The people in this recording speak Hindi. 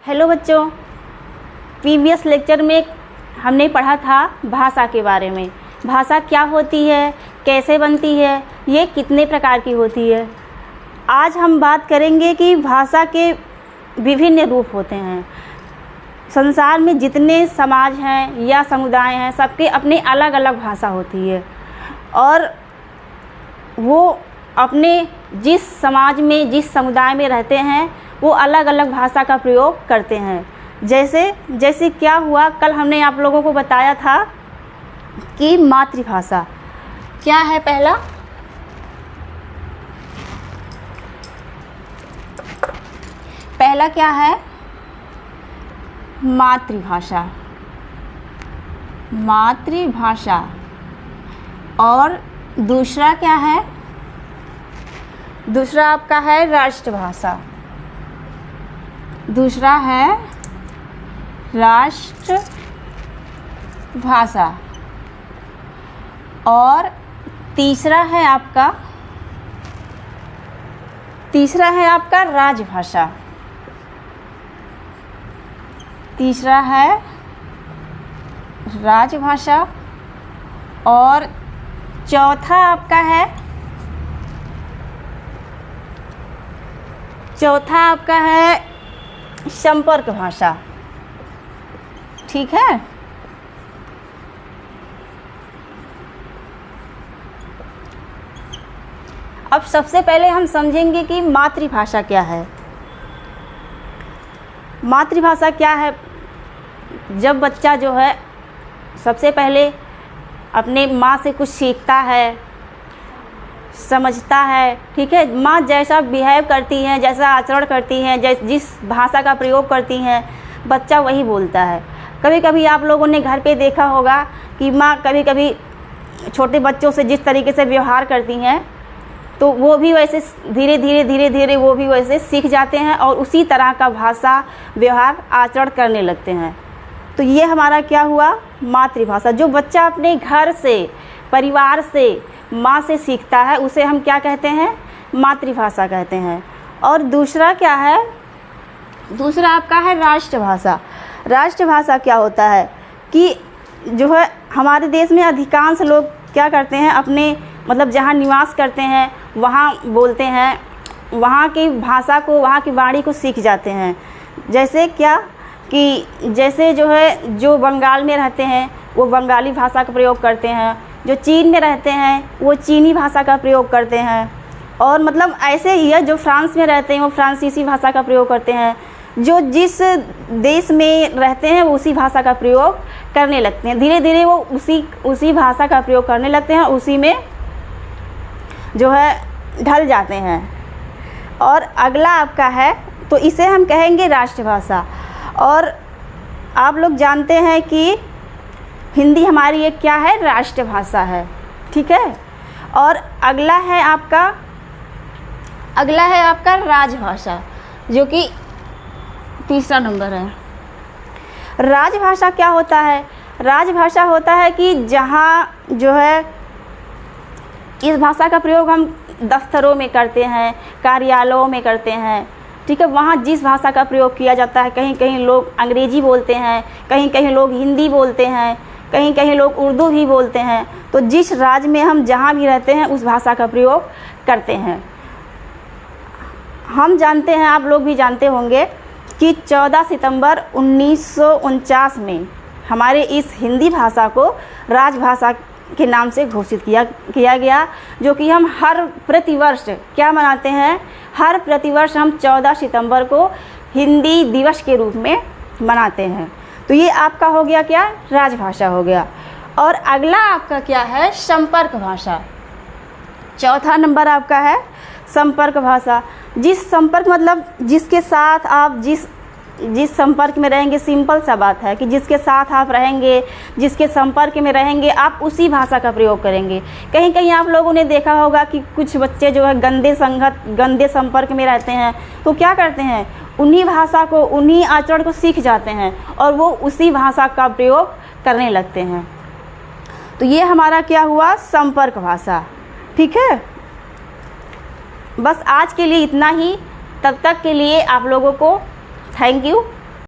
हेलो बच्चों, प्रीवियस लेक्चर में हमने पढ़ा था भाषा के बारे में। भाषा क्या होती है, कैसे बनती है, ये कितने प्रकार की होती है। आज हम बात करेंगे कि भाषा के विभिन्न रूप होते हैं। संसार में जितने समाज हैं या समुदाय हैं, सबके अपने अलग अलग भाषा होती है और वो अपने जिस समाज में, जिस समुदाय में रहते हैं, वो अलग अलग भाषा का प्रयोग करते हैं। जैसे क्या हुआ, कल हमने आप लोगों को बताया था कि मातृभाषा क्या है। पहला क्या है? मातृभाषा। मातृभाषा। और दूसरा क्या है? दूसरा आपका है राष्ट्रभाषा। दूसरा है राष्ट्रभाषा। और तीसरा है आपका राजभाषा। तीसरा है राजभाषा। और चौथा आपका है संपर्क भाषा। ठीक है। अब सबसे पहले हम समझेंगे कि मातृभाषा क्या है। मातृभाषा क्या है? जब बच्चा जो है सबसे पहले अपने माँ से कुछ सीखता है, समझता है, ठीक है। माँ जैसा बिहेव करती हैं, जैसा आचरण करती हैं, जिस भाषा का प्रयोग करती हैं, बच्चा वही बोलता है। कभी कभी आप लोगों ने घर पे देखा होगा कि माँ कभी कभी छोटे बच्चों से जिस तरीके से व्यवहार करती हैं, तो वो भी वैसे धीरे धीरे वो भी वैसे सीख जाते हैं और उसी तरह का भाषा, व्यवहार, आचरण करने लगते हैं। तो ये हमारा क्या हुआ? मातृभाषा। जो बच्चा अपने घर से, परिवार से, माँ से सीखता है, उसे हम क्या कहते हैं? मातृभाषा कहते हैं। और दूसरा क्या है? दूसरा आपका है राष्ट्रभाषा। राष्ट्रभाषा क्या होता है कि जो है हमारे देश में अधिकांश लोग क्या करते हैं, अपने मतलब जहाँ निवास करते हैं वहाँ बोलते हैं, वहाँ की भाषा को, वहाँ की वाणी को सीख जाते हैं। जैसे क्या कि जैसे जो है जो बंगाल में रहते हैं वो बंगाली भाषा का प्रयोग करते हैं, जो चीन में रहते हैं वो चीनी भाषा का प्रयोग करते हैं, और मतलब ऐसे ही है जो फ्रांस में रहते हैं वो फ्रांसीसी भाषा का प्रयोग करते हैं। जो जिस देश में रहते हैं वो उसी भाषा का प्रयोग करने लगते हैं। धीरे धीरे वो उसी भाषा का प्रयोग करने लगते हैं, उसी में जो है ढल जाते हैं। और अगला आपका है, तो इसे हम कहेंगे राष्ट्रभाषा। और आप लोग जानते हैं कि हिंदी हमारी एक क्या है? राष्ट्रभाषा है। ठीक है। और अगला है आपका राजभाषा, जो कि तीसरा नंबर है। राजभाषा क्या होता है? राजभाषा होता है कि जहाँ जो है इस भाषा का प्रयोग हम दफ्तरों में करते हैं, कार्यालयों में करते हैं, ठीक है। वहाँ जिस भाषा का प्रयोग किया जाता है, कहीं कहीं लोग अंग्रेजी बोलते हैं, कहीं कहीं लोग हिंदी बोलते हैं, कहीं कहीं लोग उर्दू भी बोलते हैं। तो जिस राज्य में हम जहाँ भी रहते हैं उस भाषा का प्रयोग करते हैं। हम जानते हैं, आप लोग भी जानते होंगे कि 14 सितंबर 1949 में हमारे इस हिंदी भाषा को राजभाषा के नाम से घोषित किया गया, जो कि हम हर प्रतिवर्ष क्या मनाते हैं? हर प्रतिवर्ष हम 14 सितंबर को हिंदी दिवस के रूप में मनाते हैं। तो ये आपका हो गया क्या? राजभाषा हो गया। और अगला आपका क्या है? संपर्क भाषा। चौथा नंबर आपका है संपर्क भाषा। जिस संपर्क मतलब जिसके साथ आप जिस संपर्क में रहेंगे, सिंपल सा बात है कि जिसके साथ आप रहेंगे, जिसके संपर्क में रहेंगे, आप उसी भाषा का प्रयोग करेंगे। कहीं कहीं आप लोगों ने देखा होगा कि कुछ बच्चे जो है गंदे संपर्क में रहते हैं, तो क्या करते हैं? उन्हीं भाषा को, उन्हीं आचरण को सीख जाते हैं और वो उसी भाषा का प्रयोग करने लगते हैं। तो ये हमारा क्या हुआ? संपर्क भाषा। ठीक है। बस आज के लिए इतना ही। तब तक के लिए आप लोगों को थैंक यू।